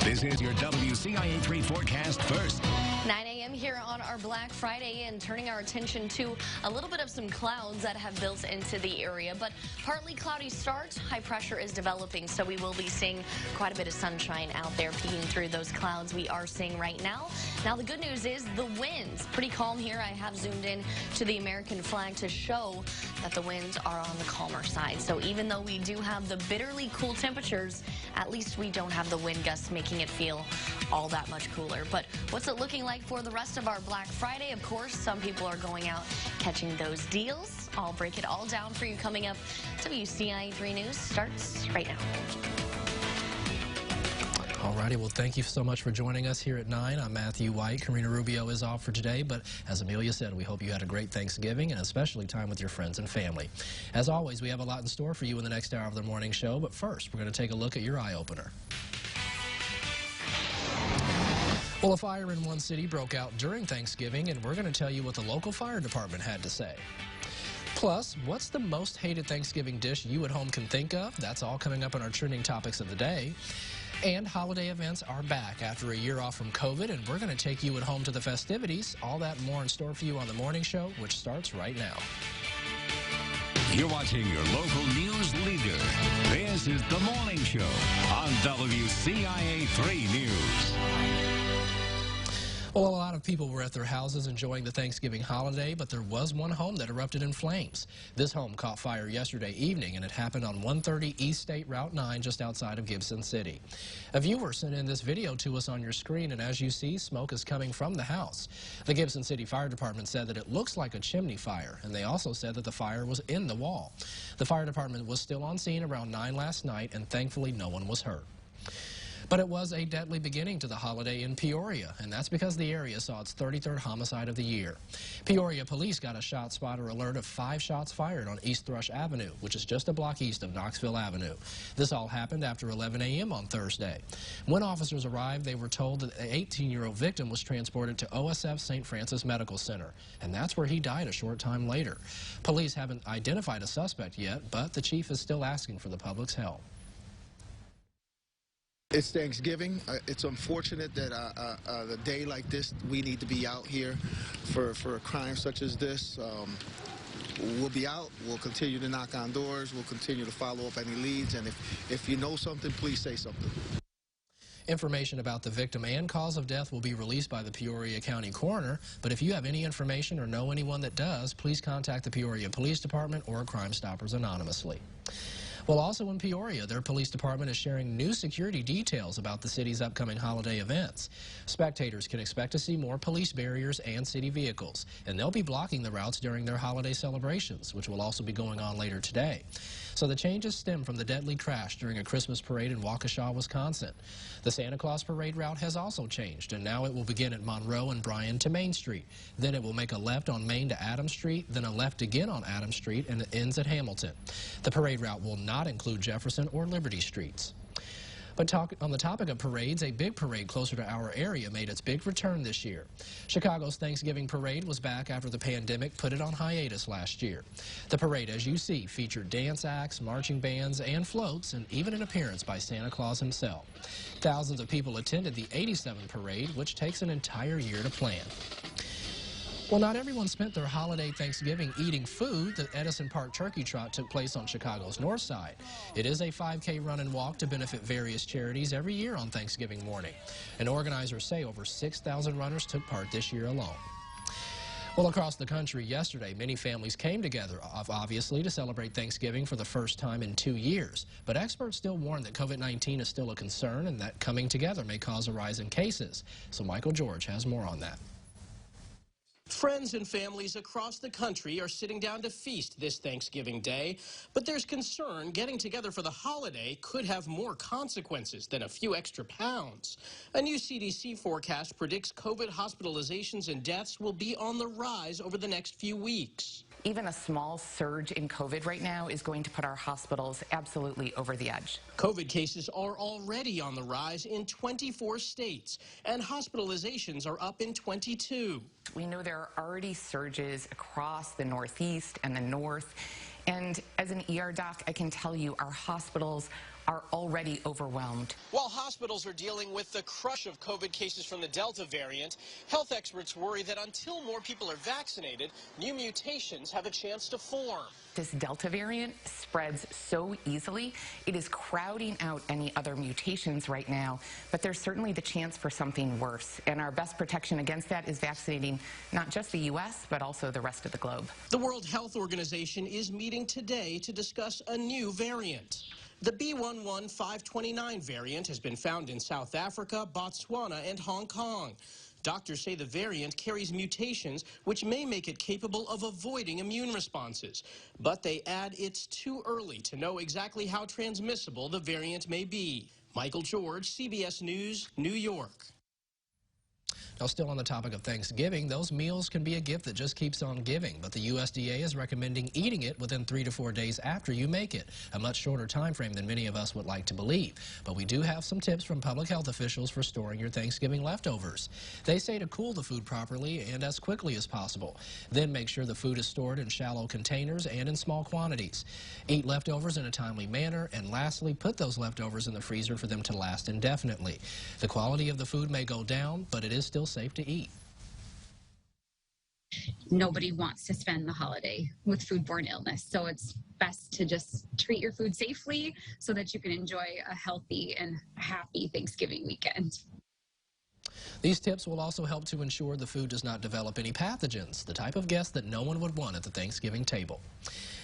This is your WCIA3 forecast first. 9 a.m. here on our Black Friday, and turning our attention to a little bit of some clouds that have built into the area, but partly cloudy start. High pressure is developing, so we will be seeing quite a bit of sunshine out there peeking through those clouds we are seeing right now. Now, the good news is the winds pretty calm here. I have zoomed in to the American flag to show that the winds are on the calmer side. So even though we do have the bitterly cool temperatures, at least we don't have the wind gusts making it feel all that much cooler. But what's it looking like for the rest of our Black Friday? Of course, some people are going out catching those deals. I'll break it all down for you coming up. WCIA3 News starts right now. Alrighty, well, thank you so much for joining us here at 9. I'm Matthew White. Karina Rubio is off for today, but as Amelia said, we hope you had a great Thanksgiving and especially time with your friends and family. As always, we have a lot in store for you in the next hour of the morning show, but first, we're going to take a look at your eye-opener. Well, a fire in one city broke out during Thanksgiving, and we're going to tell you what the local fire department had to say. Plus, what's the most hated Thanksgiving dish you at home can think of? That's all coming up on our trending topics of the day. And holiday events are back after a year off from COVID, and we're going to take you at home to the festivities. All that and more in store for you on the morning show, which starts right now. You're watching your local news leader. This is The Morning Show on WCIA3 News. Well, a lot of people were at their houses enjoying the Thanksgiving holiday, but there was one home that erupted in flames. This home caught fire yesterday evening, and it happened on 130 East State Route 9 just outside of Gibson City. A viewer sent in this video to us on your screen, and as you see, smoke is coming from the house. The Gibson City Fire Department said that it looks like a chimney fire, and they also said that the fire was in the wall. The fire department was still on scene around 9 last night, and thankfully no one was hurt. But it was a deadly beginning to the holiday in Peoria, and that's because the area saw its 33rd homicide of the year. Peoria police got a shot spotter alert of 5 shots fired on East Thrush Avenue, which is just a block east of Knoxville Avenue. This all happened after 11 a.m. on Thursday. When officers arrived, they were told that the 18-year-old victim was transported to OSF St. Francis Medical Center, and that's where he died a short time later. Police haven't identified a suspect yet, but the chief is still asking for the public's help. It's Thanksgiving. It's unfortunate that a day like this, we need to be out here for a crime such as this. We'll be out. We'll continue to knock on doors. We'll continue to follow up any leads. And if you know something, please say something. Information about the victim and cause of death will be released by the Peoria County Coroner, but if you have any information or know anyone that does, please contact the Peoria Police Department or Crime Stoppers anonymously. Well, also in Peoria, their police department is sharing new security details about the city's upcoming holiday events. Spectators can expect to see more police barriers and city vehicles, and they'll be blocking the routes during their holiday celebrations, which will also be going on later today. So the changes stem from the deadly crash during a Christmas parade in Waukesha, Wisconsin. The Santa Claus parade route has also changed, and now it will begin at Monroe and Bryan to Main Street. Then it will make a left on Main to Adams Street, then a left again on Adams Street, and it ends at Hamilton. The parade route will not include Jefferson or Liberty Streets. But on the topic of parades, a big parade closer to our area made its big return this year. Chicago's Thanksgiving parade was back after the pandemic put it on hiatus last year. The parade, as you see, featured dance acts, marching bands, and floats, and even an appearance by Santa Claus himself. Thousands of people attended the 87 parade, which takes an entire year to plan. Well, not everyone spent their holiday Thanksgiving eating food. The Edison Park Turkey Trot took place on Chicago's north side. It is a 5K run and walk to benefit various charities every year on Thanksgiving morning. And organizers say over 6,000 runners took part this year alone. Well, across the country yesterday, many families came together, obviously, to celebrate Thanksgiving for the first time in 2 years. But experts still warn that COVID-19 is still a concern and that coming together may cause a rise in cases. So Michael George has more on that. Friends and families across the country are sitting down to feast this Thanksgiving Day, but there's concern getting together for the holiday could have more consequences than a few extra pounds. A new CDC forecast predicts COVID hospitalizations and deaths will be on the rise over the next few weeks. Even a small surge in COVID right now is going to put our hospitals absolutely over the edge. COVID cases are already on the rise in 24 states, and hospitalizations are up in 22. We know there are already surges across the Northeast and the North. And as an ER doc, I can tell you our hospitals are already overwhelmed. While hospitals are dealing with the crush of COVID cases from the Delta variant, health experts worry that until more people are vaccinated, new mutations have a chance to form. This Delta variant spreads so easily, it is crowding out any other mutations right now, but there's certainly the chance for something worse. And our best protection against that is vaccinating not just the U.S., but also the rest of the globe. The World Health Organization is meeting today to discuss a new variant. The B.1.1.529 variant has been found in South Africa, Botswana, and Hong Kong. Doctors say the variant carries mutations which may make it capable of avoiding immune responses. But they add it's too early to know exactly how transmissible the variant may be. Michael George, CBS News, New York. Now, still on the topic of Thanksgiving, those meals can be a gift that just keeps on giving, but the USDA is recommending eating it within 3 to 4 days after you make it, a much shorter time frame than many of us would like to believe. But we do have some tips from public health officials for storing your Thanksgiving leftovers. They say to cool the food properly and as quickly as possible. Then make sure the food is stored in shallow containers and in small quantities. Eat leftovers in a timely manner, and lastly, put those leftovers in the freezer for them to last indefinitely. The quality of the food may go down, but it is still safe to eat. Nobody wants to spend the holiday with foodborne illness, so it's best to just treat your food safely so that you can enjoy a healthy and happy Thanksgiving weekend. These tips will also help to ensure the food does not develop any pathogens, the type of guest that no one would want at the Thanksgiving table.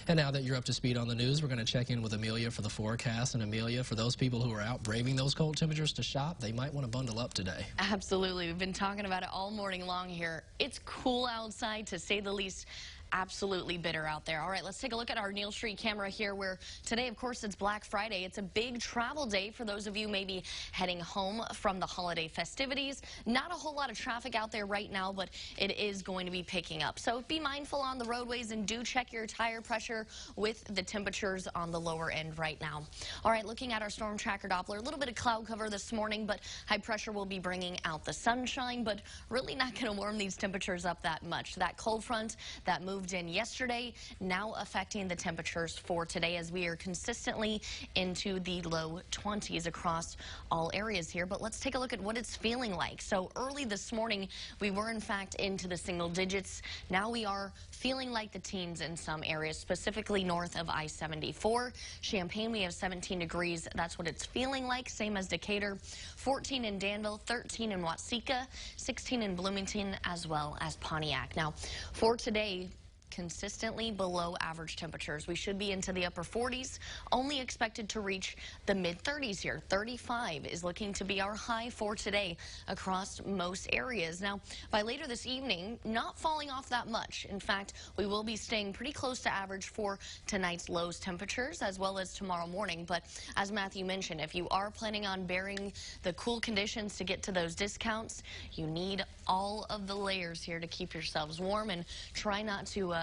And now that you're up to speed on the news, we're going to check in with Amelia for the forecast. And Amelia, for those people who are out braving those cold temperatures to shop, they might want to bundle up today. Absolutely. We've been talking about it all morning long here. It's cool outside, to say the least. Absolutely bitter out there. All right, let's take a look at our Neal Street camera here, where today, of course, it's Black Friday. It's a big travel day for those of you maybe heading home from the holiday festivities. Not a whole lot of traffic out there right now, but it is going to be picking up. So be mindful on the roadways and do check your tire pressure with the temperatures on the lower end right now. All right, looking at our storm tracker Doppler, a little bit of cloud cover this morning, but high pressure will be bringing out the sunshine, but really not going to warm these temperatures up that much. That cold front that moved in yesterday now affecting the temperatures for today, as we are consistently into the low 20s across all areas here. But let's take a look at what it's feeling like. So early this morning, we were in fact into the single digits. Now we are feeling like the teens in some areas, specifically north of I-74. Champaign, we have 17 degrees. That's what it's feeling like, same as Decatur. 14 in Danville, 13 in Watseka, 16 in Bloomington, as well as Pontiac. Now, for today, consistently below average temperatures. We should be into the upper 40s, only expected to reach the mid-30s here. 35 is looking to be our high for today across most areas. Now, by later this evening, not falling off that much. In fact, we will be staying pretty close to average for tonight's lows temperatures as well as tomorrow morning. But as Matthew mentioned, if you are planning on bearing the cool conditions to get to those discounts, you need all of the layers here to keep yourselves warm, and try not to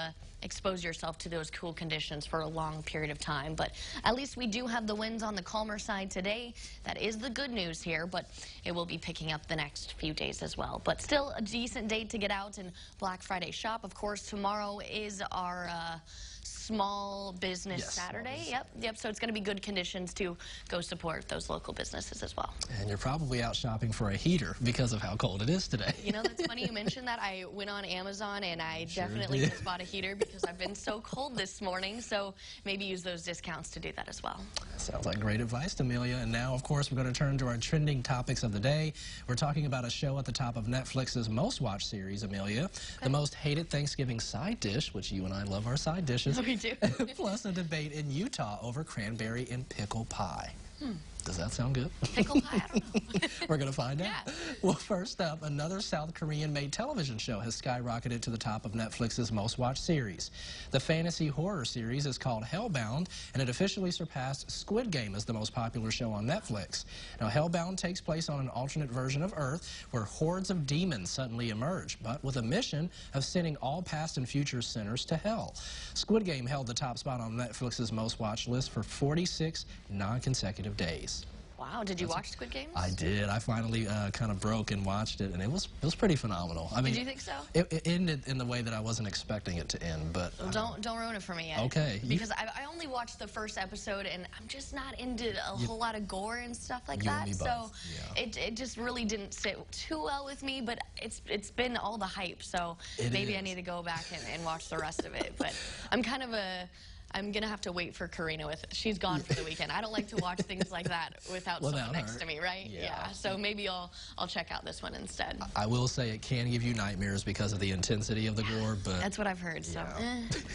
expose yourself to those cool conditions for a long period of time. But at least we do have the winds on the calmer side today. That is the good news here, but it will be picking up the next few days as well. But still a decent day to get out and Black Friday shop. Of course, tomorrow is our Small Business Saturday. Yep. So it's going to be good conditions to go support those local businesses as well. And you're probably out shopping for a heater because of how cold it is today. You know, that's funny you mentioned that. I went on Amazon and I definitely just bought a heater because I've been so cold this morning. So maybe use those discounts to do that as well. Sounds like great advice, Amelia. And now, of course, we're going to turn to our trending topics of the day. We're talking about a show at the top of Netflix's most watched series, Amelia. The most hated Thanksgiving side dish, which you and I love our side dishes. We do. Plus a debate in Utah over cranberry and pickle pie. Does that sound good? Pickle pie? I don't know. We're going to find out. Well, first up, another South Korean-made television show has skyrocketed to the top of Netflix's most-watched series. The fantasy horror series is called Hellbound, and it officially surpassed Squid Game as the most popular show on Netflix. Now, Hellbound takes place on an alternate version of Earth where hordes of demons suddenly emerge, but with a mission of sending all past and future sinners to hell. Squid Game held the top spot on Netflix's most-watched list for 46 non-consecutive days. Wow, did you watch Squid Games? I did. I finally kind of broke and watched it, and it was pretty phenomenal. I mean, did you think so? It ended in the way that I wasn't expecting it to end, but Well, don't ruin it for me yet. Okay. Because I only watched the first episode, and I'm just not into a whole lot of gore and stuff like You and that. me So both, yeah. it just really didn't sit too well with me. But it's been all the hype, so maybe I need to go back and watch the rest of it. But I'm going to have to wait for Karina she's gone for the weekend. I don't like to watch things like that without someone next to me, right? Yeah. So maybe I'll check out this one instead. I will say it can give you nightmares because of the intensity of the gore, but That's what I've heard, so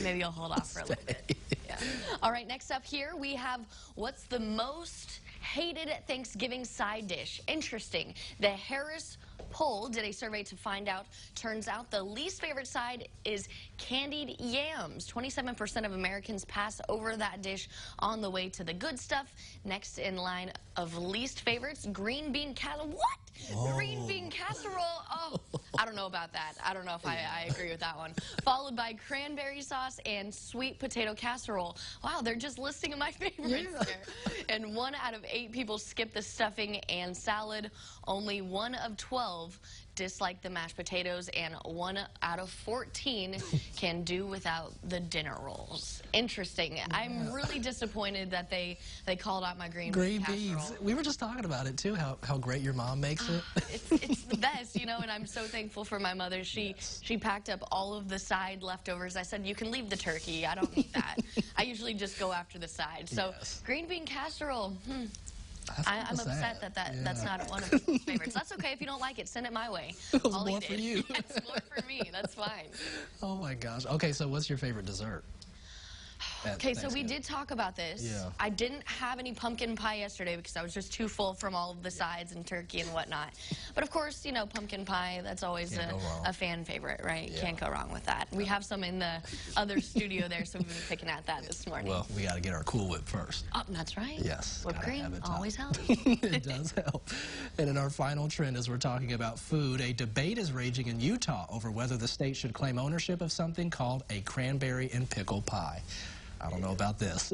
maybe I'll hold off for a little bit. Yeah. All right, next up here we have what's the most hated Thanksgiving side dish. Interesting. The Harris Poll did a survey to find out. Turns out the least favorite side is candied yams. 27% of Americans pass over that dish on the way to the good stuff. Next in line of least favorites, green bean casserole. What? Whoa. Green bean casserole? Oh, I don't know about that. I don't know if I agree with that one. Followed by cranberry sauce and sweet potato casserole. Wow, they're just listing my favorites there. And 1 out of 8 people skip the stuffing and salad. Only 1 of 12 dislike the mashed potatoes, and 1 out of 14 can do without the dinner rolls. Interesting. I'm really disappointed that they called out my green bean beans. casserole. We were just talking about it too, how great your mom makes it. It's the best, you know, and I'm so thankful for my mother. She packed up all of the side leftovers. I said, you can leave the turkey. I don't need that. I usually just go after the side. So green bean casserole, I'm upset that that's not one of my favorites. That's okay if you don't like it. Send it my way. It was I'll more eat for it. you. It's more for me. That's fine. Oh my gosh. Okay, so what's your favorite dessert? Okay, so we did talk about this. Yeah. I didn't have any pumpkin pie yesterday because I was just too full from all of the sides and turkey and whatnot. But of course, you know, pumpkin pie, that's always a fan favorite, right? Yeah. Can't go wrong with that. We have some in the other studio there, so we've been picking at that this morning. Well, we got to get our Cool Whip first. Oh, that's right. Yes. Whipped cream always helps. It does help. And in our final trend, as we're talking about food, a debate is raging in Utah over whether the state should claim ownership of something called a cranberry and pickle pie. I don't know about this.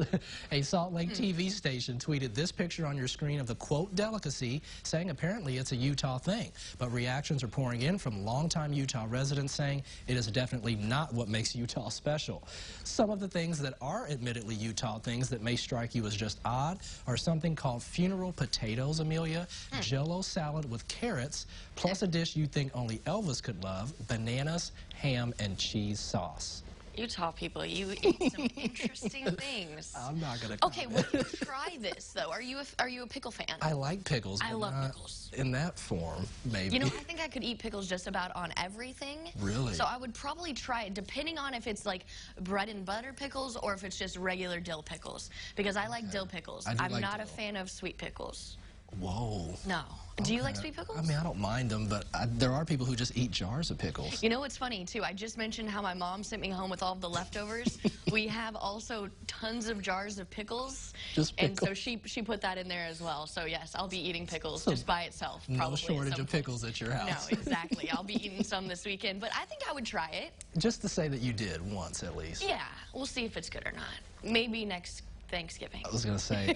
A Salt Lake TV station tweeted this picture on your screen of the quote delicacy, saying apparently it's a Utah thing. But reactions are pouring in from longtime Utah residents saying it is definitely not what makes Utah special. Some of the things that are admittedly Utah things that may strike you as just odd are something called funeral potatoes, Amelia, Jell-O salad with carrots, plus a dish you think only Elvis could love, bananas, ham, and cheese sauce. Utah people, you eat some interesting things. I'm not gonna. Okay, well, try this though. Are you a pickle fan? I like pickles. I but love not pickles. in that form, maybe. You know, I think I could eat pickles just about on everything. Really? So I would probably try it, depending on if it's like bread and butter pickles or if it's just regular dill pickles. Because I like dill pickles. I'm like not a dill. fan of sweet pickles. Whoa. No. Do you like sweet pickles? I mean, I don't mind them, but there are people who just eat jars of pickles. You know what's funny, too? I just mentioned how my mom sent me home with all of the leftovers. We have also tons of jars of pickles. Just pickles. And so she put that in there as well. So, yes, I'll be eating pickles just by itself. No shortage of pickles at your house. No, exactly. I'll be eating some this weekend. But I think I would try it. Just to say that you did once, at least. Yeah. We'll see if it's good or not. Maybe next Thanksgiving. I was going to say,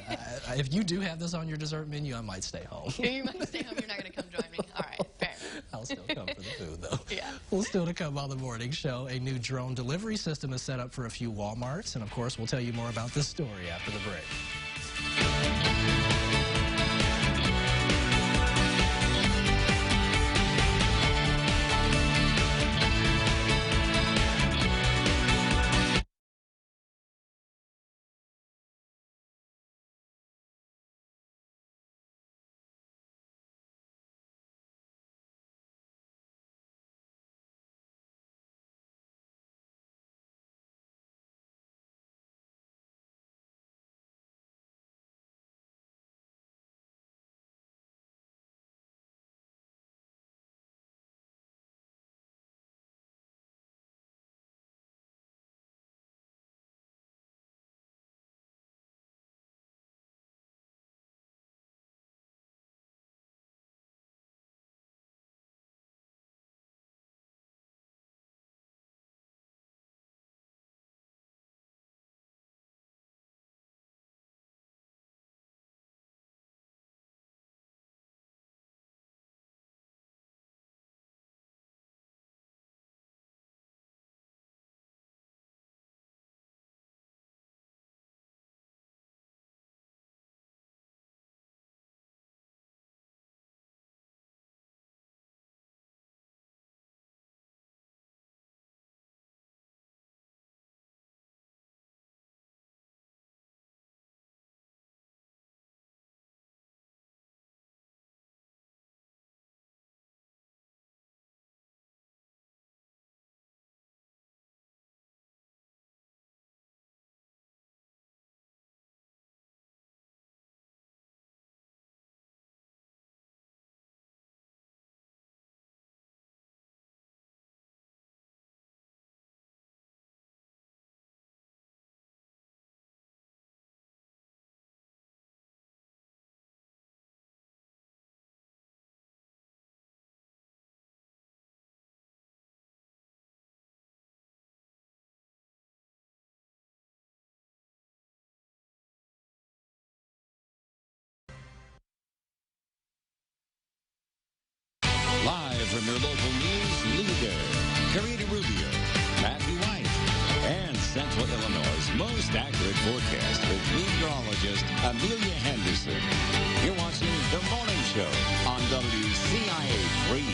if you do have this on your dessert menu, I might stay home. You might stay home. You're not going to come join me. All right. Fair. I'll still come for the food, though. Yeah. Well, still to come on the morning show, a new drone delivery system is set up for a few Walmarts. And, of course, we'll tell you more about this story after the break. from your local news leader, Karina Rubio, Matthew White, and Central Illinois' most accurate forecast with meteorologist Amelia Henderson. You're watching The Morning Show on WCIA 3.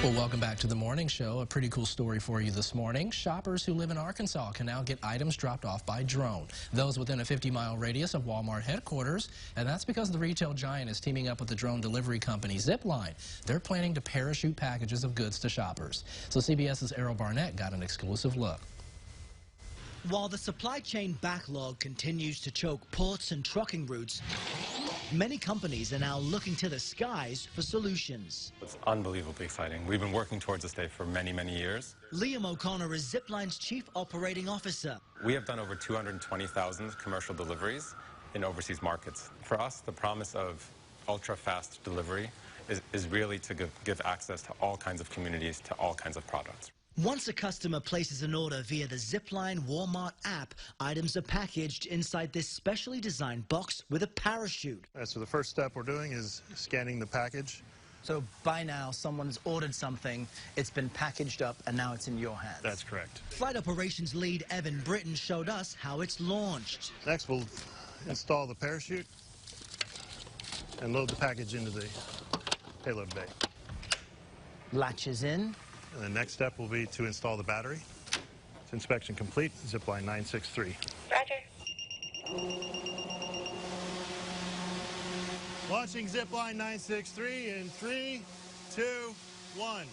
Well, welcome back to The Morning Show. A pretty cool story for you this morning. Shoppers who live in Arkansas can now get items dropped off by drone. Those within a 50-mile radius of Walmart headquarters. And that's because the retail giant is teaming up with the drone delivery company Zipline. They're planning to parachute packages of goods to shoppers. So CBS's Errol Barnett got an exclusive look. While the supply chain backlog continues to choke ports and trucking routes, many companies are now looking to the skies for solutions. It's unbelievably exciting. We've been working towards this day for many, many years. Liam O'Connor is Zipline's chief operating officer. We have done over 220,000 commercial deliveries in overseas markets. For us, the promise of ultra-fast delivery is really to give access to all kinds of communities, to all kinds of products. Once a customer places an order via the Zipline Walmart app, items are packaged inside this specially designed box with a parachute. So the first step we're doing is scanning the package. So by now, someone's ordered something, it's been packaged up, and now it's in your hands. That's correct. Flight operations lead Evan Britton showed us how it's launched. Next, we'll install the parachute and load the package into the payload bay. Latches in. And the next step will be to install the battery. It's inspection complete. Zipline 963. Roger. Launching Zipline 963 in 3, 2, 1.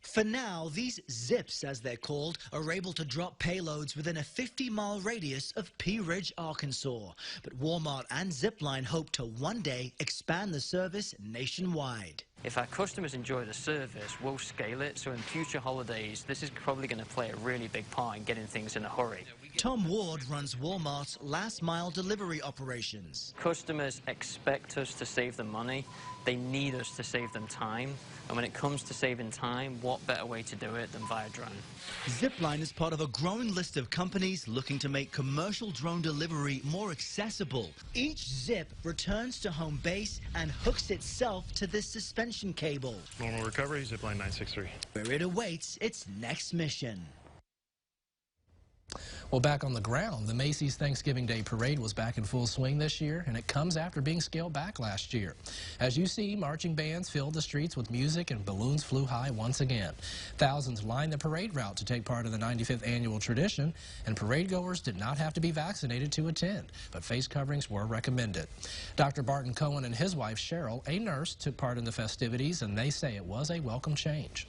For now, these zips, as they're called, are able to drop payloads within a 50-mile radius of Pea Ridge, Arkansas. But Walmart and Zipline hope to one day expand the service nationwide. If our customers enjoy the service, we'll scale it. So in future holidays, this is probably going to play a really big part in getting things in a hurry. Tom Ward runs Walmart's last-mile delivery operations. Customers expect us to save them money. They need us to save them time. And when it comes to saving time, what better way to do it than via drone? Zipline is part of a growing list of companies looking to make commercial drone delivery more accessible. Each zip returns to home base and hooks itself to this suspension cable, Normal recovery, Zipline 963. where it awaits its next mission. Well, back on the ground, the Macy's Thanksgiving Day Parade was back in full swing this year, and it comes after being scaled back last year. As you see, marching bands filled the streets with music and balloons flew high once again. Thousands lined the parade route to take part in the 95th annual tradition, and parade goers did not have to be vaccinated to attend, but face coverings were recommended. Dr. Barton Cohen and his wife Cheryl, a nurse, took part in the festivities, and they say it was a welcome change.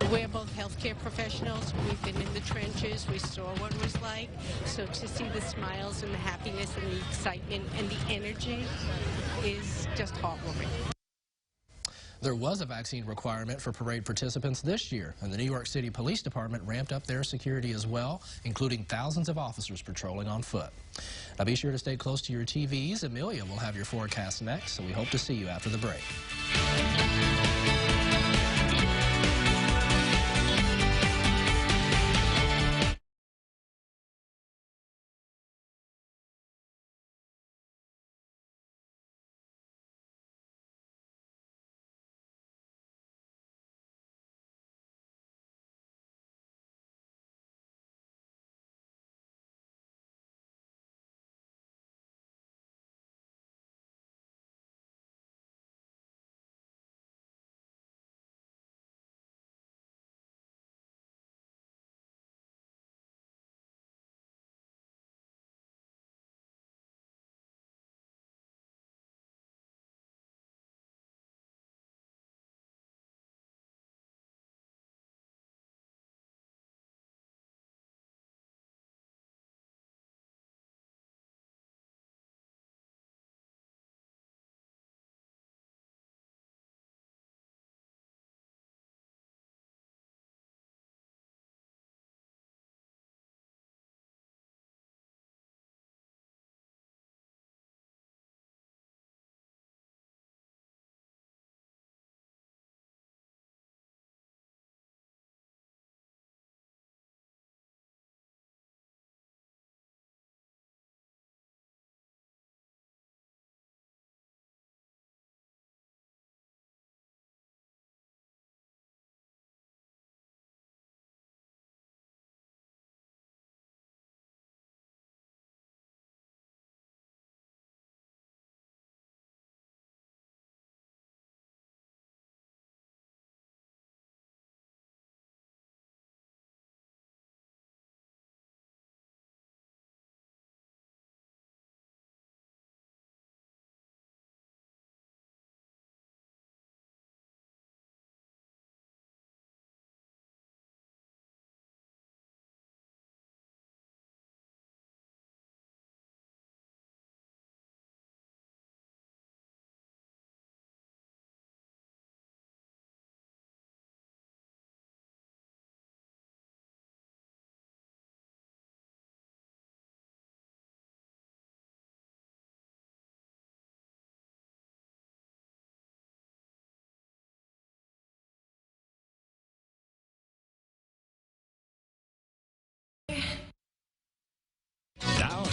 We're both healthcare professionals. We've been in the trenches. We saw what it was like. So to see the smiles and the happiness and the excitement and the energy is just heartwarming. There was a vaccine requirement for parade participants this year, and the New York City Police Department ramped up their security as well, including thousands of officers patrolling on foot. Now be sure to stay close to your TVs. Amelia will have your forecast next, so we hope to see you after the break.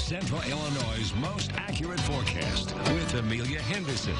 Central Illinois' most accurate forecast with Amelia Henderson.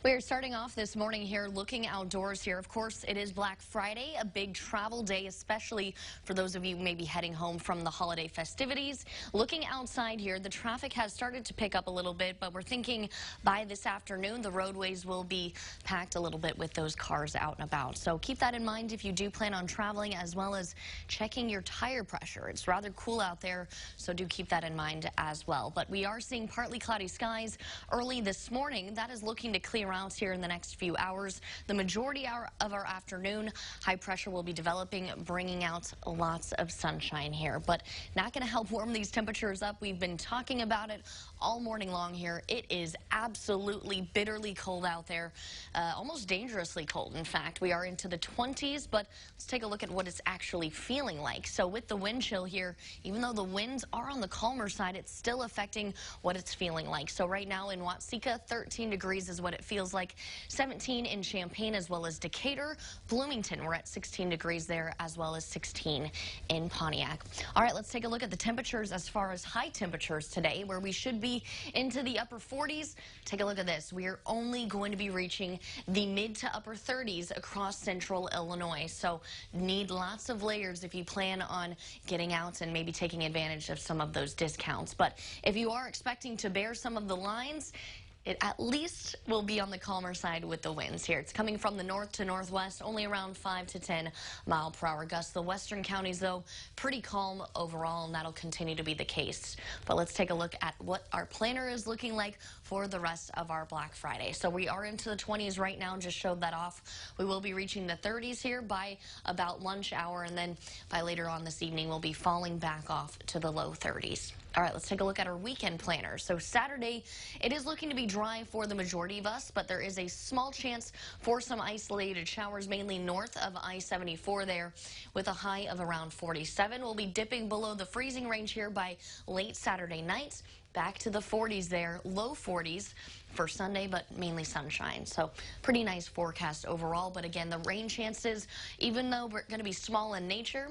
We are starting off this morning here looking outdoors here. Of course, it is Black Friday, a big travel day, especially for those of you maybe heading home from the holiday festivities. Looking outside here, the traffic has started to pick up a little bit, but we're thinking by this afternoon, the roadways will be packed a little bit with those cars out and about. So keep that in mind if you do plan on traveling, as well as checking your tire pressure. It's rather cool out there, so do keep that in mind as well. But we are seeing partly cloudy skies early this morning. That is looking to clear out here in the next few hours. The majority of our afternoon, high pressure will be developing, bringing out lots of sunshine here, but not going to help warm these temperatures up. We've been talking about it all morning long here. It is absolutely bitterly cold out there, almost dangerously cold. In fact, we are into the 20s, but let's take a look at what it's actually feeling like. So with the wind chill here, even though the winds are on the calmer side, it's still affecting what it's feeling like. So right now in Watseka, 13 degrees is what it feels like, 17 in Champaign as well as Decatur. Bloomington, we're at 16 degrees there, as well as 16 in Pontiac. All right, let's take a look at the temperatures as far as high temperatures today, where we should be into the upper 40s. Take a look at this. We are only going to be reaching the mid to upper 30s across central Illinois. So need lots of layers if you plan on getting out and maybe taking advantage of some of those discounts. But if you are expecting to bear some of the lines, it at least will be on the calmer side with the winds here. It's coming from the north to northwest, only around 5 to 10 mile per hour gusts. The western counties, though, pretty calm overall, and that'll continue to be the case. But let's take a look at what our planner is looking like for the rest of our Black Friday. So we are into the 20s right now, just showed that off. We will be reaching the 30s here by about lunch hour, and then by later on this evening, we'll be falling back off to the low 30s. All right, let's take a look at our weekend planner. So Saturday, it is looking to be dry for the majority of us, but there is a small chance for some isolated showers, mainly north of I-74 there, with a high of around 47. We'll be dipping below the freezing range here by late Saturday night. Back to the 40s there, low 40s for Sunday, but mainly sunshine. So pretty nice forecast overall. But again, the rain chances, even though we're going to be small in nature,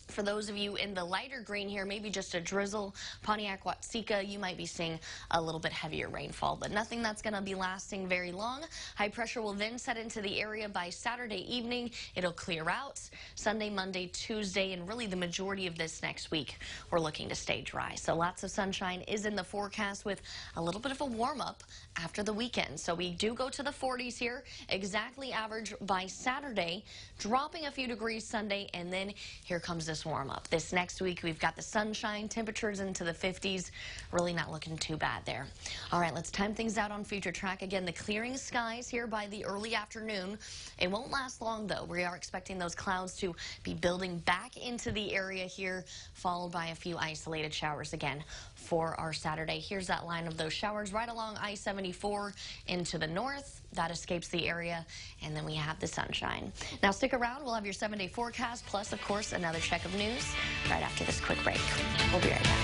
for those of you in the lighter green here, maybe just a drizzle, Pontiac, Watseka, you might be seeing a little bit heavier rainfall, but nothing that's going to be lasting very long. High pressure will then set into the area by Saturday evening. It'll clear out Sunday, Monday, Tuesday, and really the majority of this next week, we're looking to stay dry. So lots of sunshine is in the forecast with a little bit of a warm-up after the weekend. So we do go to the 40s here, exactly average by Saturday, dropping a few degrees Sunday, and then here comes this warm up. This next week, we've got the sunshine, temperatures into the 50s, really not looking too bad there. All right, let's time things out on Future Track. Again, the clearing skies here by the early afternoon. It won't last long, though. We are expecting those clouds to be building back into the area here, followed by a few isolated showers again for our Saturday. Here's that line of those showers right along I-74 into the north. That escapes the area, and then we have the sunshine. Now stick around. We'll have your 7-day forecast, plus, of course, another check of news right after this quick break. We'll be right back.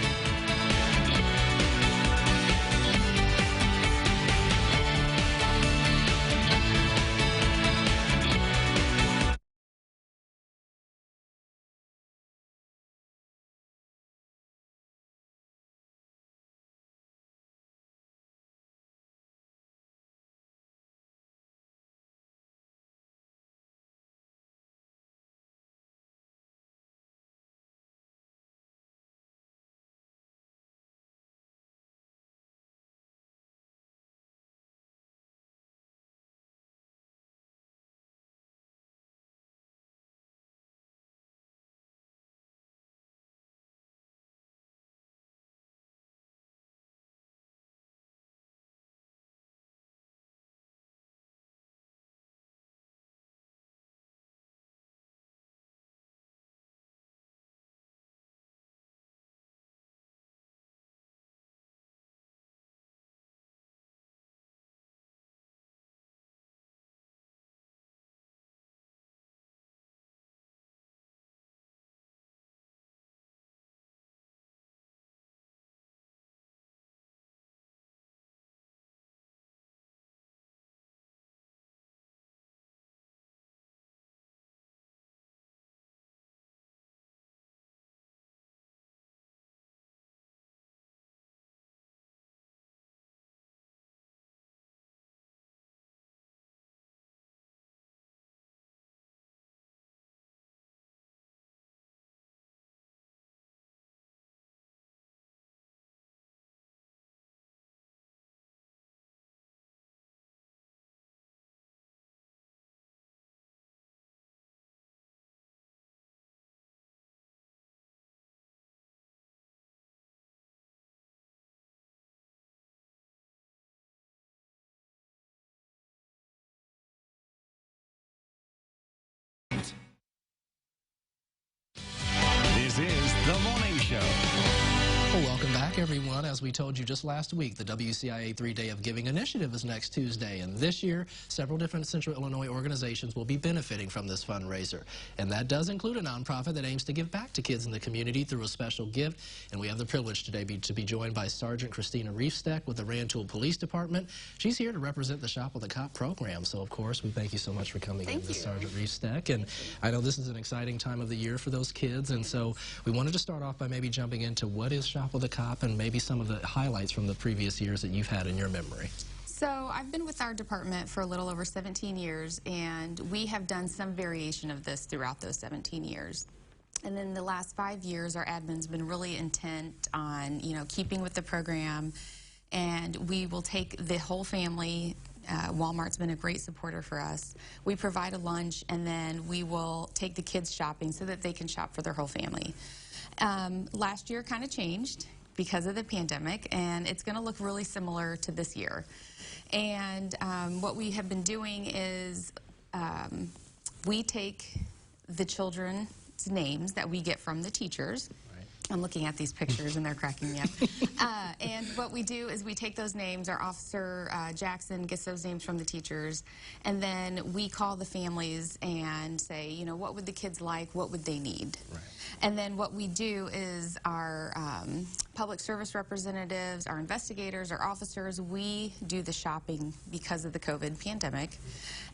back, everyone. As we told you just last week, the WCIA 3-Day of Giving Initiative is next Tuesday. And this year, several different Central Illinois organizations will be benefiting from this fundraiser. And that does include a nonprofit that aims to give back to kids in the community through a special gift. And we have the privilege today to be joined by Sergeant Christina Riefsteck with the Rantoul Police Department. She's here to represent the Shop with a Cop program. So, of course, we thank you so much for coming in, Ms. Sergeant Riefsteck. And I know this is an exciting time of the year for those kids. And so we wanted to start off by maybe jumping into what is Shop with a Cop and maybe some of the highlights from the previous years that you've had in your memory. So I've been with our department for a little over 17 years, and we have done some variation of this throughout those 17 years. And in the last 5 years, our admin's been really intent on, keeping with the program, and we will take the whole family. Walmart's been a great supporter for us. We provide a lunch, and then we will take the kids shopping so that they can shop for their whole family. Last year kind of changed because of the pandemic, and it's going to look really similar to this year. And what we have been doing is we take the children's names that we get from the teachers. I'm looking at these pictures and they're cracking me up. And what we do is we take those names, our officer Jackson gets those names from the teachers, and then we call the families and say, what would the kids like, what would they need? Right. And then what we do is our public service representatives, our investigators, our officers, we do the shopping because of the COVID pandemic.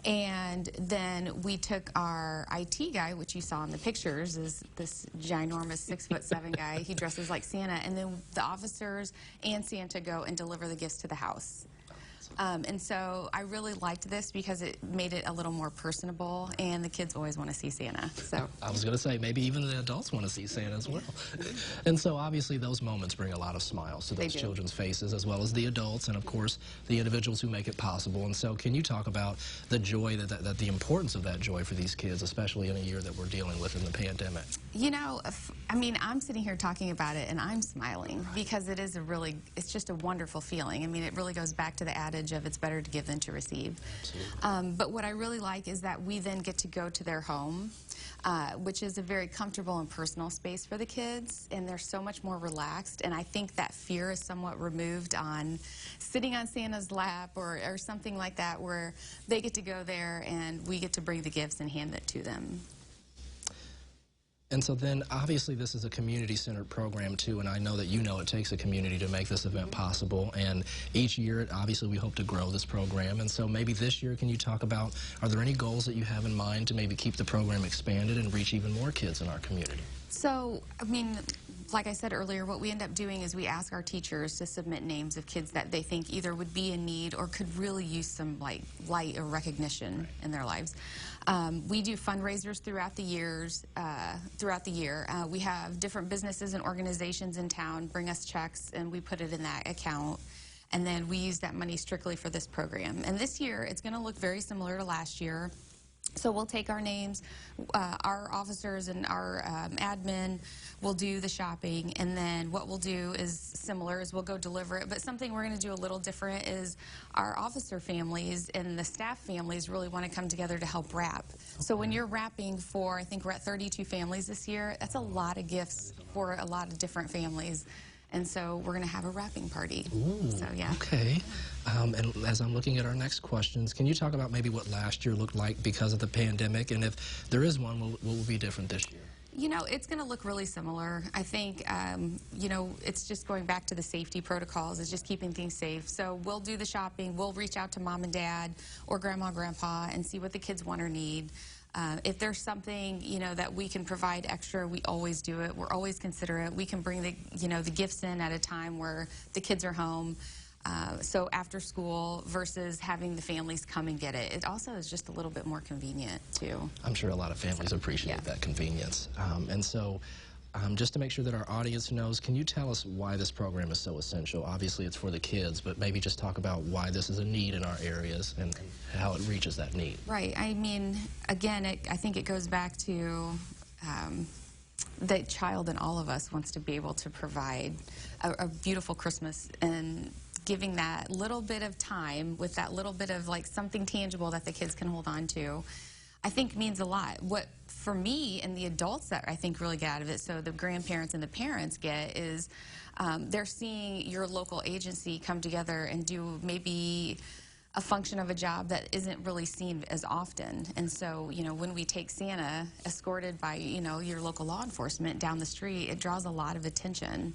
And then we took our IT guy, which you saw in the pictures, is this ginormous 6'7" guy. He dresses like Santa, and then the officers and Santa go and deliver the gifts to the house. And so I really liked this because it made it a little more personable, and the kids always want to see Santa. So I was going to say, maybe even the adults want to see Santa as well. And so obviously those moments bring a lot of smiles to those children's faces, as well as the adults and, of course, the individuals who make it possible. And so can you talk about the joy, that the importance of that joy for these kids, especially in a year that we're dealing with in the pandemic? I'm sitting here talking about it, and I'm smiling because it is it's just a wonderful feeling. It really goes back to the adage of it's better to give than to receive. But what I really like is that we then get to go to their home, which is a very comfortable and personal space for the kids, and they're so much more relaxed. And I think that fear is somewhat removed on sitting on Santa's lap or something like that, where they get to go there and we get to bring the gifts and hand it to them. And so then, obviously, this is a community-centered program, too, and I know that it takes a community to make this event possible. And each year, obviously, we hope to grow this program. And so maybe this year, can you talk about, are there any goals that you have in mind to maybe keep the program expanded and reach even more kids in our community? So, like I said earlier, what we end up doing is we ask our teachers to submit names of kids that they think either would be in need or could really use some light or recognition in their lives. We do fundraisers throughout the year. We have different businesses and organizations in town bring us checks, and we put it in that account. And then we use that money strictly for this program. And this year, it's going to look very similar to last year. So we'll take our names, our officers and our admin will do the shopping, and then what we'll do is similar, is we'll go deliver it. But something we're going to do a little different is our officer families and the staff families really want to come together to help wrap. So when you're wrapping for, I think we're at 32 families this year, that's a lot of gifts for a lot of different families. And so we're going to have a wrapping party. Ooh, so, yeah. Okay. And as I'm looking at our next questions, can you talk about maybe what last year looked like because of the pandemic? And if there is one, what will be different this year? It's going to look really similar. I think, it's just going back to the safety protocols. It's just keeping things safe. So we'll do the shopping. We'll reach out to mom and dad or grandma, grandpa, and see what the kids want or need. If there's something, that we can provide extra, we always do it. We're always considerate. We can bring the gifts in at a time where the kids are home. So after school versus having the families come and get it. It also is just a little bit more convenient, too. I'm sure a lot of families appreciate that convenience. And so just to make sure that our audience knows, can you tell us why this program is so essential? Obviously, it's for the kids, but maybe just talk about why this is a need in our areas and how it reaches that need. Right. Again, I think it goes back to the child in all of us wants to be able to provide a beautiful Christmas, and giving that little bit of time with that little bit of something tangible that the kids can hold on to, I think means a lot. What for me and the adults that I think really get out of it, so the grandparents and the parents get, is they're seeing your local agency come together and do maybe a function of a job that isn't really seen as often. And so, you know, when we take Santa escorted by, you know, your local law enforcement down the street, it draws a lot of attention.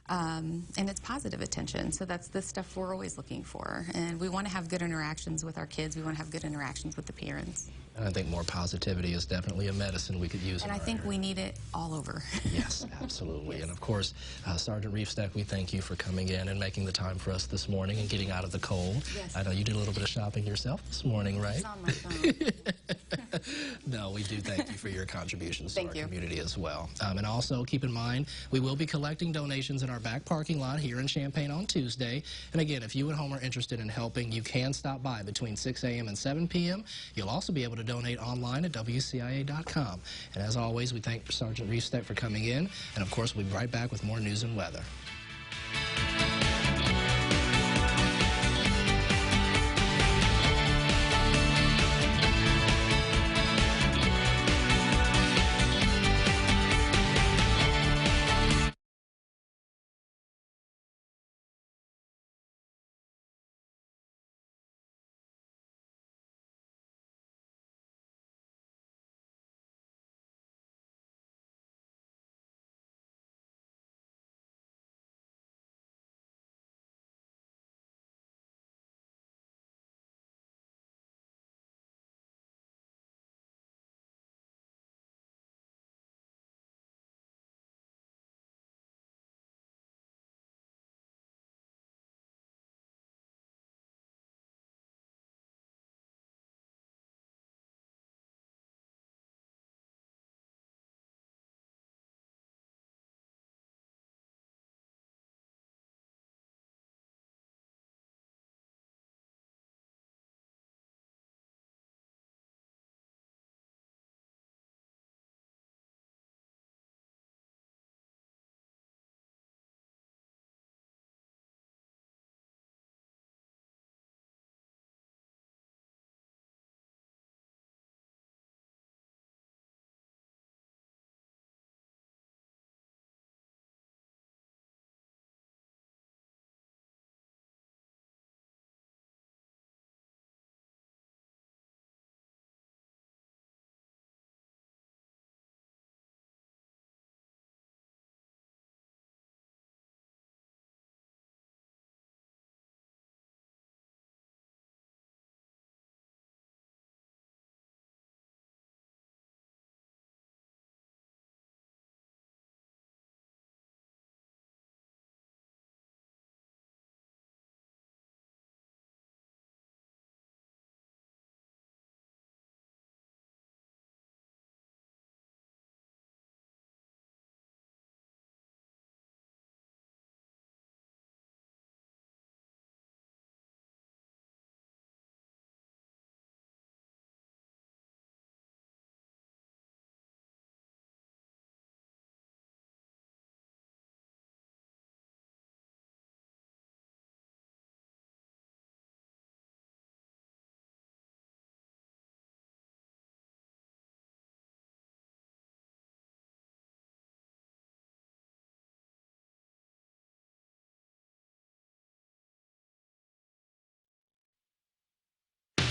And it's positive attention. So that's the stuff we're always looking for. And we want to have good interactions with our kids. We want to have good interactions with the parents. And I think more positivity is definitely a medicine we could use. And I think we need it all over. Yes, absolutely. Yes. And of course, Sergeant Riefsteck, we thank you for coming in and making the time for us this morning and getting out of the cold. Yes. I know you did a little bit of shopping yourself this morning, right? It's on my phone. No, we do thank you for your contributions to our community as well. And also keep in mind, we will be collecting donations in our back parking lot here in Champaign on Tuesday. And again, if you at home are interested in helping, you can stop by between 6 a.m. and 7 p.m. You'll also be able to donate online at WCIA.com. And as always, we thank Sergeant Riefsteck for coming in. And of course, we'll be right back with more news and weather.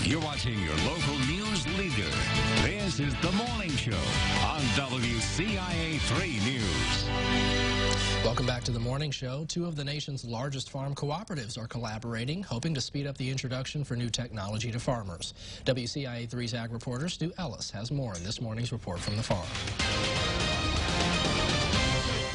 You're watching your local news leader. This is The Morning Show on WCIA 3 News. Welcome back to The Morning Show. Two of the nation's largest farm cooperatives are collaborating, hoping to speed up the introduction for new technology to farmers. WCIA 3's ag reporter Stu Ellis has more in this morning's report from the farm.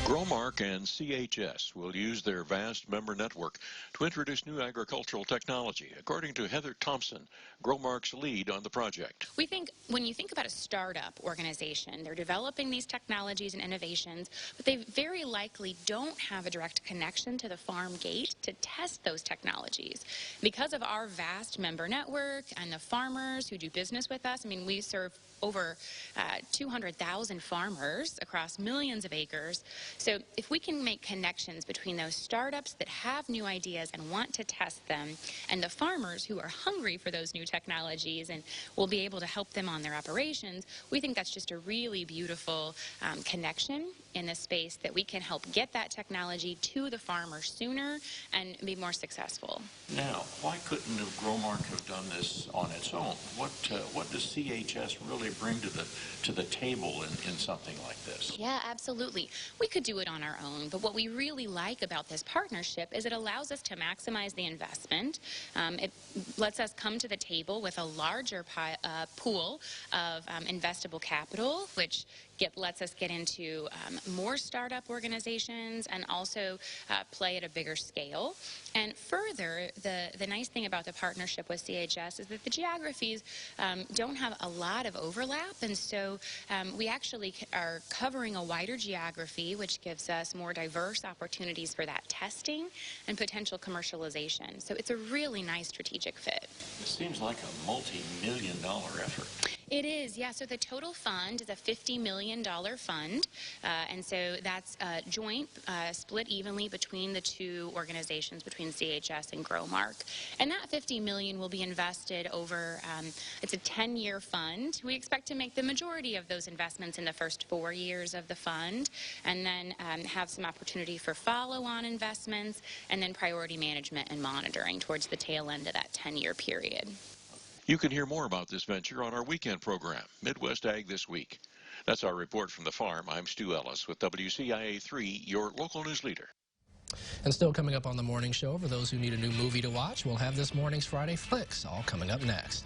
Growmark and CHS will use their vast member network to introduce new agricultural technology, according to Heather Thompson, Growmark's lead on the project. We think when you think about a startup organization, they're developing these technologies and innovations, but they very likely don't have a direct connection to the farm gate to test those technologies. Because of our vast member network and the farmers who do business with us, I mean, we serve over 200,000 farmers across millions of acres. So if we can make connections between those startups that have new ideas and want to test them and the farmers who are hungry for those new technologies and will be able to help them on their operations, we think that's just a really beautiful connection in this space that we can help get that technology to the farmer sooner and be more successful. Now, why couldn't Growmark have done this on its own? What does CHS really bring to the table in something like this? Yeah, absolutely. We could do it on our own, but what we really like about this partnership is it allows us to maximize the investment. It lets us come to the table with a larger pool of investable capital, which lets us get into more startup organizations and also play at a bigger scale. And further, the nice thing about the partnership with CHS is that the geographies don't have a lot of overlap, and so we actually are covering a wider geography, which gives us more diverse opportunities for that testing and potential commercialization. So it's a really nice strategic fit. It seems like a multi-million-dollar effort. It is, yeah. So the total fund is a $50 million fund, and so that's joint, split evenly between the two organizations, between CHS and Growmark. And that $50 million will be invested over, it's a 10-year fund. We expect to make the majority of those investments in the first 4 years of the fund, and then have some opportunity for follow-on investments, and then priority management and monitoring towards the tail end of that 10-year period. You can hear more about this venture on our weekend program, Midwest Ag This Week. That's our report from the farm. I'm Stu Ellis with WCIA3, your local news leader. And still coming up on the morning show, for those who need a new movie to watch, we'll have this morning's Friday Flicks, all coming up next.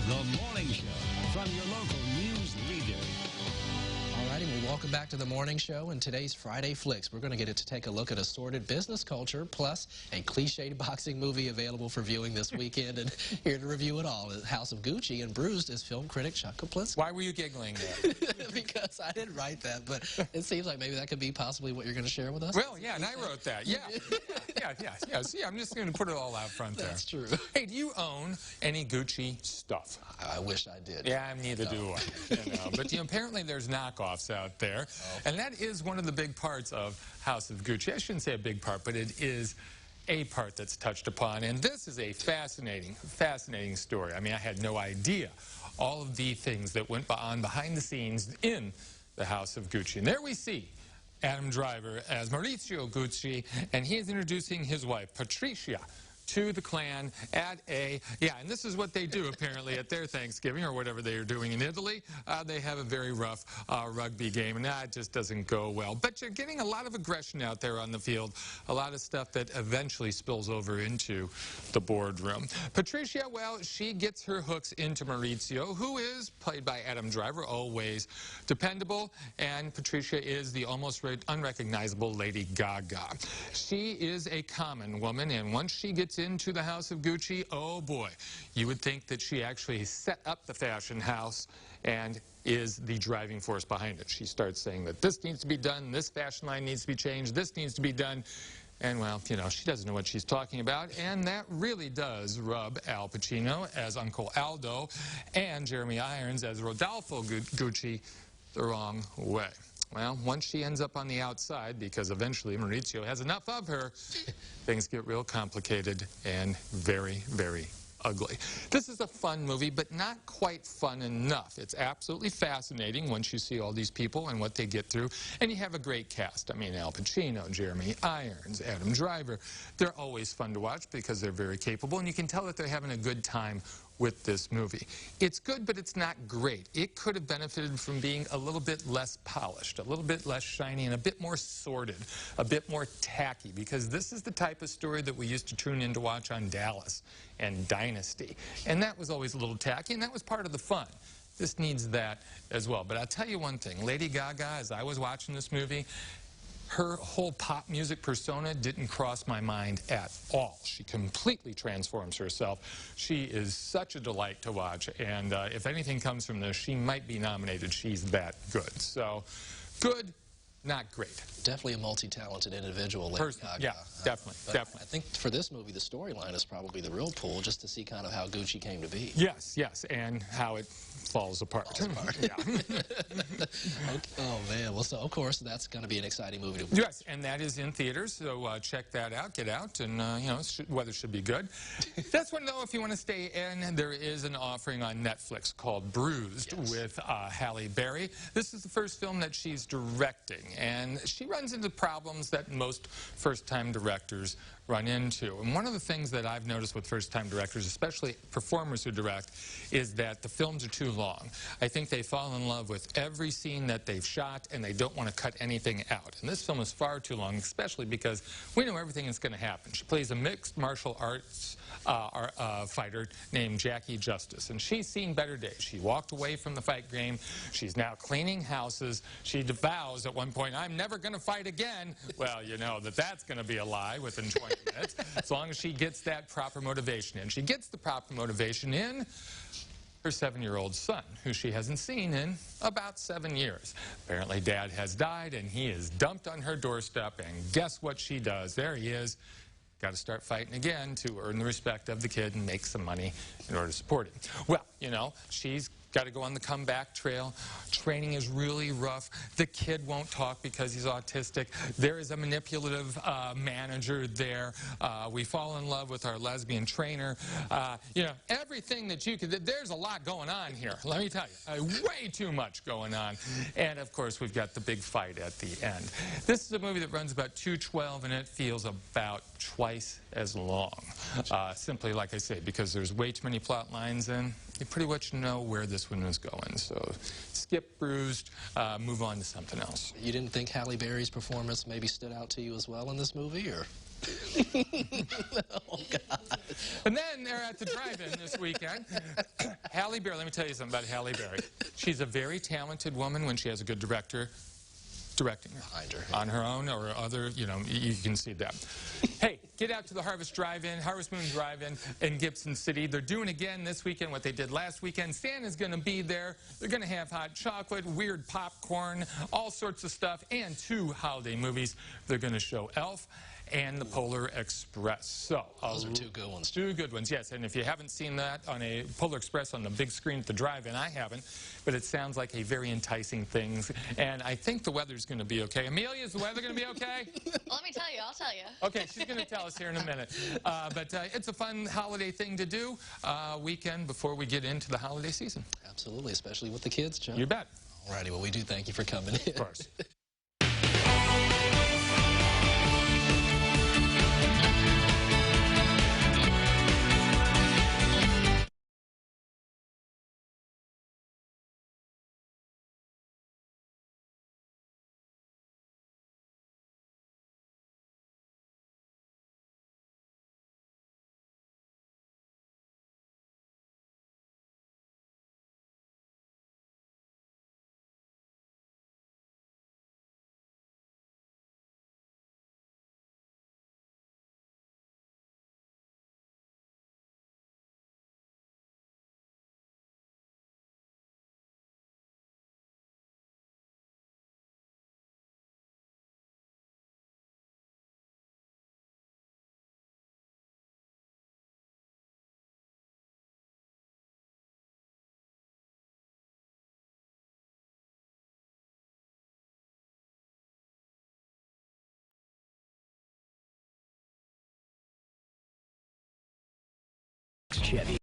The Morning Show from your local news leader. All righty, we Welcome back to the morning show. In today's Friday Flicks, we're going to get it to take a look at assorted business culture, plus a cliched boxing movie available for viewing this weekend. And here to review it all is House of Gucci, and Bruised is film critic Chuck Kaplinsky. Why were you giggling there? Because I didn't write that, but it seems like maybe that could be possibly what you're going to share with us. Well, yeah, and I wrote that. Yeah. Yeah. See, I'm just going to put it all out front there. That's true. Hey, do you own any Gucci stuff? I wish I did. Yeah, neither do I. But apparently there's knockoffs out there. And that is one of the big parts of House of Gucci. I shouldn't say a big part, but it is a part that's touched upon. And this is a fascinating story. I mean, I had no idea all of the things that went on behind the scenes in the House of Gucci. And there we see Adam Driver as Maurizio Gucci, and he is introducing his wife, Patricia, to the clan at and this is what they do apparently at their Thanksgiving or whatever they are doing in Italy. They have a very rough rugby game, and that just doesn't go well. But you're getting a lot of aggression out there on the field, a lot of stuff that eventually spills over into the boardroom. Patricia, well, she gets her hooks into Maurizio, who is played by Adam Driver, always dependable, and Patricia is the almost unrecognizable Lady Gaga. She is a common woman, and once she gets into the House of Gucci, oh boy, you would think that she actually set up the fashion house and is the driving force behind it. She starts saying that this needs to be done, this fashion line needs to be changed, this needs to be done. And, well, she doesn't know what she's talking about, and that really does rub Al Pacino as Uncle Aldo and Jeremy Irons as Rodolfo Gucci the wrong way. Well, once she ends up on the outside, because eventually Maurizio has enough of her, things get real complicated and very, very ugly. This is a fun movie, but not quite fun enough. It's absolutely fascinating once you see all these people and what they get through. And you have a great cast. I mean, Al Pacino, Jeremy Irons, Adam Driver. They're always fun to watch because they're very capable, and you can tell that they're having a good time with this movie. It's good, but it's not great. It could have benefited from being a little bit less polished, a little bit less shiny, and a bit more sordid, a bit more tacky, because this is the type of story that we used to tune in to watch on Dallas and Dynasty. And that was always a little tacky, and that was part of the fun. This needs that as well. But I'll tell you one thing, Lady Gaga, as I was watching this movie, her whole pop music persona didn't cross my mind at all. She completely transforms herself. She is such a delight to watch, and if anything comes from this, she might be nominated. She's that good. So, good, not great. Definitely a multi-talented individual, Lady Gaga. Yeah, definitely. I think for this movie, the storyline is probably the real pull, just to see kind of how Gucci came to be. Yes, and how it falls apart. Oh, man. Well, so, of course, that's going to be an exciting movie to watch. Yes, and that is in theaters, so check that out. Get out, and, weather should be good. This one, though, if you want to stay in, there is an offering on Netflix called Bruised with Halle Berry. This is the first film that she's directing, and she runs into problems that most first-time directors run into. And one of the things that I've noticed with first-time directors, especially performers who direct, is that the films are too long. I think they fall in love with every scene that they've shot, and they don't want to cut anything out. And this film is far too long, especially because we know everything that's going to happen. She plays a mixed martial arts fighter named Jackie Justice, and she's seen better days. She walked away from the fight game. She's now cleaning houses. She vows at one point, I'm never going to fight again. Well, you know that's going to be a lie within 20 minutes, as long as she gets that proper motivation in. She gets the proper motivation in her 7-year-old son, who she hasn't seen in about 7 years. Apparently, Dad has died, and he is dumped on her doorstep, and guess what she does? There he is. Got to start fighting again to earn the respect of the kid and make some money in order to support him. Well, she's got to go on the comeback trail. Training is really rough. The kid won't talk because he's autistic. There is a manipulative manager there. We fall in love with our lesbian trainer. Everything that you could, there's a lot going on here. Let me tell you, way too much going on. And of course, we've got the big fight at the end. This is a movie that runs about 2:12, and it feels about twice as long. Simply, like I say, because there's way too many plot lines in. You pretty much know where this one is going. So skip Bruised, move on to something else. You didn't think Halle Berry's performance maybe stood out to you as well in this movie, or? Oh, God. And then they're at the drive-in this weekend. Halle Berry, let me tell you something about Halle Berry. She's a very talented woman when she has a good director. directing her. Behind her. On her own or other, you know, you can see that. Hey, get out to the Harvest Drive-In, Harvest Moon Drive-In in Gibson City. They're doing again this weekend what they did last weekend. Santa's going to be there. They're going to have hot chocolate, weird popcorn, all sorts of stuff, and 2 holiday movies. They're going to show Elf and the Polar Express. So those are 2 good ones. 2 good ones, yes. And if you haven't seen that on a Polar Express on the big screen at the drive-in, I haven't, but it sounds like a very enticing thing. And I think the weather's going to be okay. Amelia, is the weather going to be okay? Well, let me tell you. I'll tell you. Okay, she's going to tell us here in a minute. But it's a fun holiday thing to do weekend before we get into the holiday season. Absolutely, especially with the kids, John. You bet. All righty, well, we do thank you for coming in. Of course. Chevy.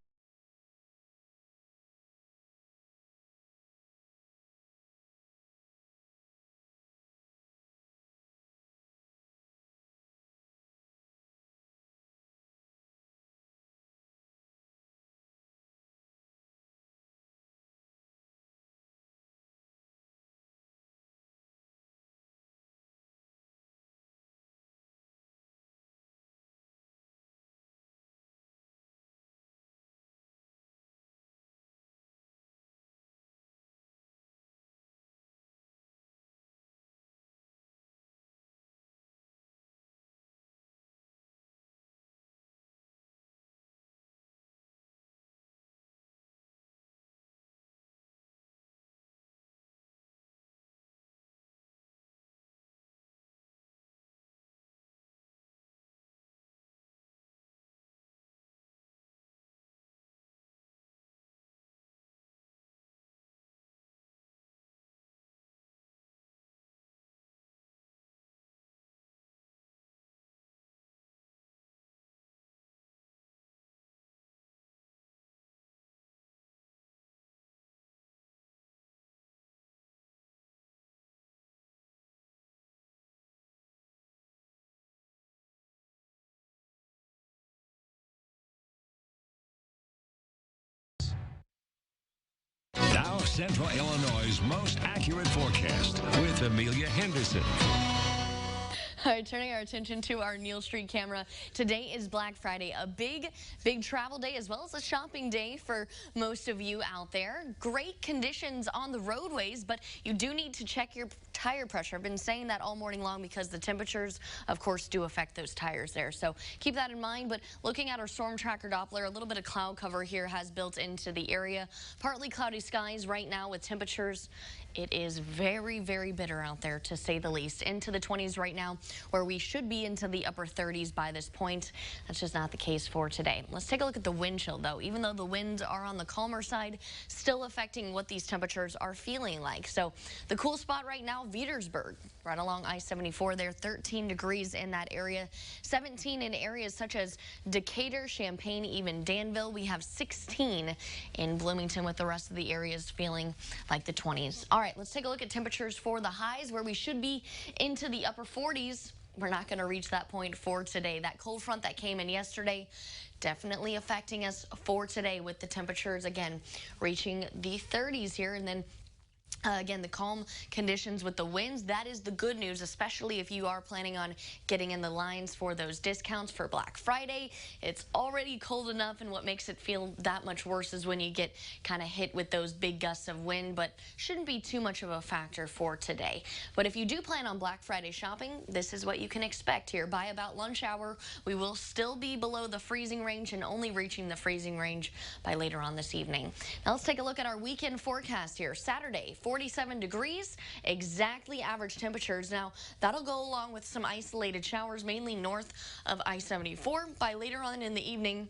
Now, Central Illinois' most accurate forecast with Amelia Henderson. All right, turning our attention to our Neal Street camera. Today is Black Friday, a big travel day as well as a shopping day for most of you out there. Great conditions on the roadways, but you do need to check your tire pressure. I've been saying that all morning long because the temperatures, of course, do affect those tires there. So keep that in mind. But looking at our storm tracker Doppler, a little bit of cloud cover here has built into the area. Partly cloudy skies right now with temperatures. It is very bitter out there, to say the least. Into the 20s right now, where we should be into the upper 30s by this point. That's just not the case for today. Let's take a look at the wind chill, though. Even though the winds are on the calmer side, still affecting what these temperatures are feeling like. So the cool spot right now, Veedersburg, right along I-74 there, 13 degrees in that area, 17 in areas such as Decatur, Champaign, even Danville. We have 16 in Bloomington, with the rest of the areas feeling like the 20s. All right, let's take a look at temperatures for the highs, where we should be into the upper 40s. We're not going to reach that point for today. That cold front that came in yesterday definitely affecting us for today, with the temperatures again reaching the 30s here. And then Again, the calm conditions with the winds, that is the good news, especially if you are planning on getting in the lines for those discounts for Black Friday. It's already cold enough, and what makes it feel that much worse is when you get kind of hit with those big gusts of wind, but shouldn't be too much of a factor for today. But if you do plan on Black Friday shopping, this is what you can expect here. By about lunch hour, we will still be below the freezing range and only reaching the freezing range by later on this evening. Now let's take a look at our weekend forecast here. Saturday, 47 degrees, exactly average temperatures. Now, that'll go along with some isolated showers, mainly north of I-74. By later on in the evening,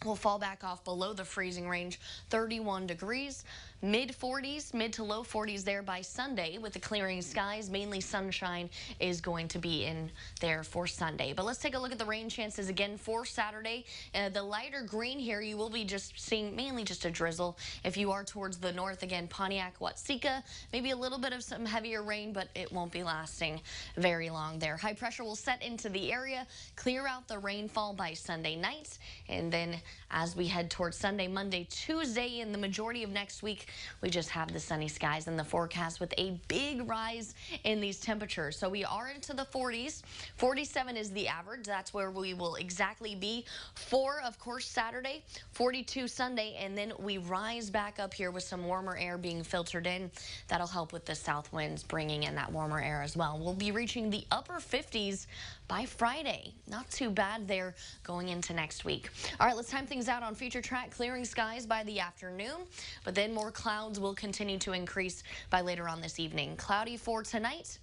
we'll fall back off below the freezing range, 31 degrees. Mid-40s, mid to low 40s there by Sunday with the clearing skies. Mainly sunshine is going to be in there for Sunday. But let's take a look at the rain chances again for Saturday. The lighter green here, you will be just seeing mainly just a drizzle. If you are towards the north, again, Pontiac, Watseka, maybe a little bit of some heavier rain, but it won't be lasting very long there. High pressure will set into the area, clear out the rainfall by Sunday night. And then as we head towards Sunday, Monday, Tuesday, and the majority of next week, we just have the sunny skies in the forecast with a big rise in these temperatures. So we are into the 40s. 47 is the average. That's where we will exactly be for, of course, Saturday, 42 Sunday, and then we rise back up here with some warmer air being filtered in. That'll help with the south winds bringing in that warmer air as well. We'll be reaching the upper 50s by Friday. Not too bad there going into next week. All right, let's time things out on Future Track. Clearing skies by the afternoon, but then more clouds will continue to increase by later on this evening. Cloudy for tonight,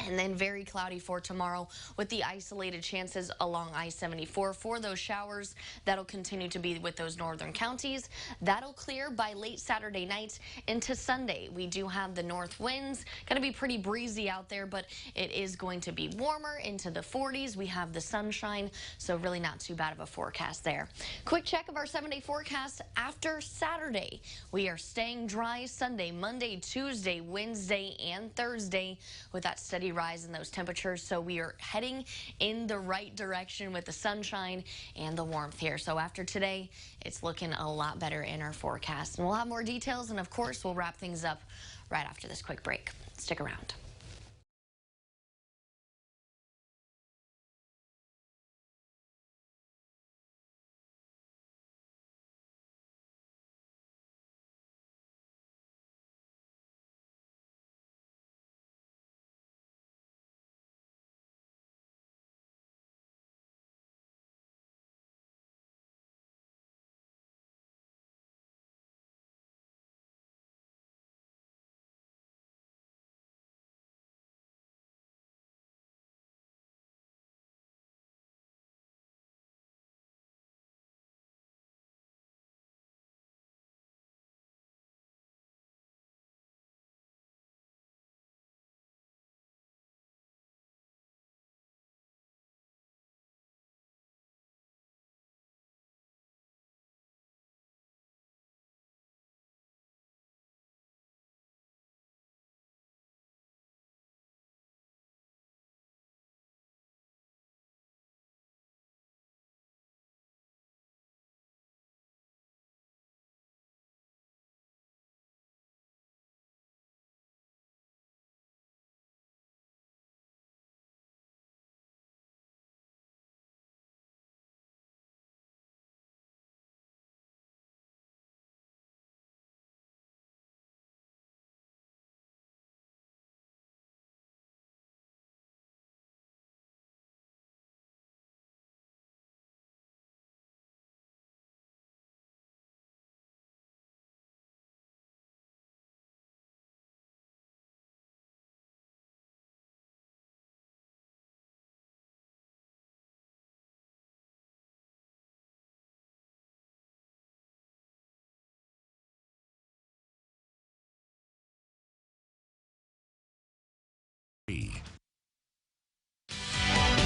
and then very cloudy for tomorrow with the isolated chances along I-74 for those showers. That'll continue to be with those northern counties. That'll clear by late Saturday night into Sunday. We do have the north winds. Going to be pretty breezy out there, but it is going to be warmer into the 40s. We have the sunshine, so really not too bad of a forecast there. Quick check of our 7-day forecast after Saturday. We are staying dry Sunday, Monday, Tuesday, Wednesday, and Thursday with that steady rise in those temperatures. So we are heading in the right direction with the sunshine and the warmth here. So after today, it's looking a lot better in our forecast. And we'll have more details, and of course, we'll wrap things up right after this quick break. Stick around.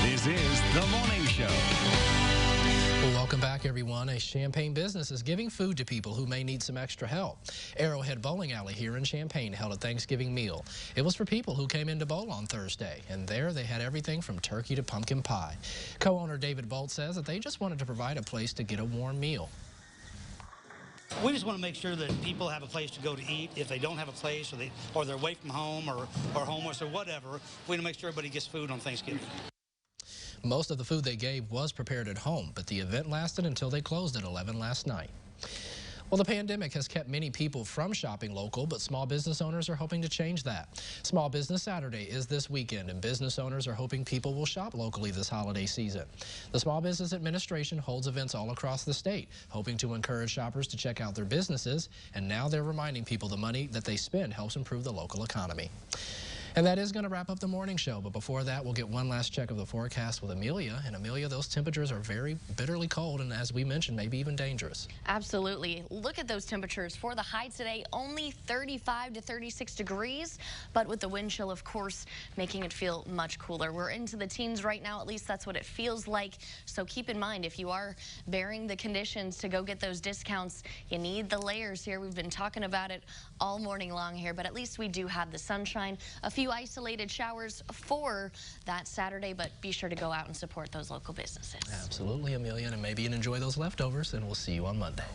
This is The Morning Show. Well, welcome back, everyone. A Champaign business is giving food to people who may need some extra help. Arrowhead Bowling Alley here in Champaign held a Thanksgiving meal. It was for people who came in to bowl on Thursday, and there they had everything from turkey to pumpkin pie. Co-owner David Bolt says that they just wanted to provide a place to get a warm meal. We just want to make sure that people have a place to go to eat. If they don't have a place, or they're away from home, or homeless, or whatever, we want to make sure everybody gets food on Thanksgiving. Most of the food they gave was prepared at home, but the event lasted until they closed at 11 last night. Well, the pandemic has kept many people from shopping local, but small business owners are hoping to change that. Small Business Saturday is this weekend, and business owners are hoping people will shop locally this holiday season. The Small Business Administration holds events all across the state, hoping to encourage shoppers to check out their businesses, and now they're reminding people the money that they spend helps improve the local economy. And that is going to wrap up the morning show, but before that, we'll get one last check of the forecast with Amelia. And Amelia, those temperatures are very bitterly cold, and as we mentioned, maybe even dangerous. Absolutely. Look at those temperatures. For the high today, only 35 to 36 degrees, but with the wind chill, of course, making it feel much cooler. We're into the teens right now, at least that's what it feels like. So keep in mind, if you are bearing the conditions to go get those discounts, you need the layers here. We've been talking about it all morning long here, but at least we do have the sunshine. A few isolated showers for that Saturday, but be sure to go out and support those local businesses. Absolutely, Amelia, and maybe enjoy those leftovers, and we'll see you on Monday.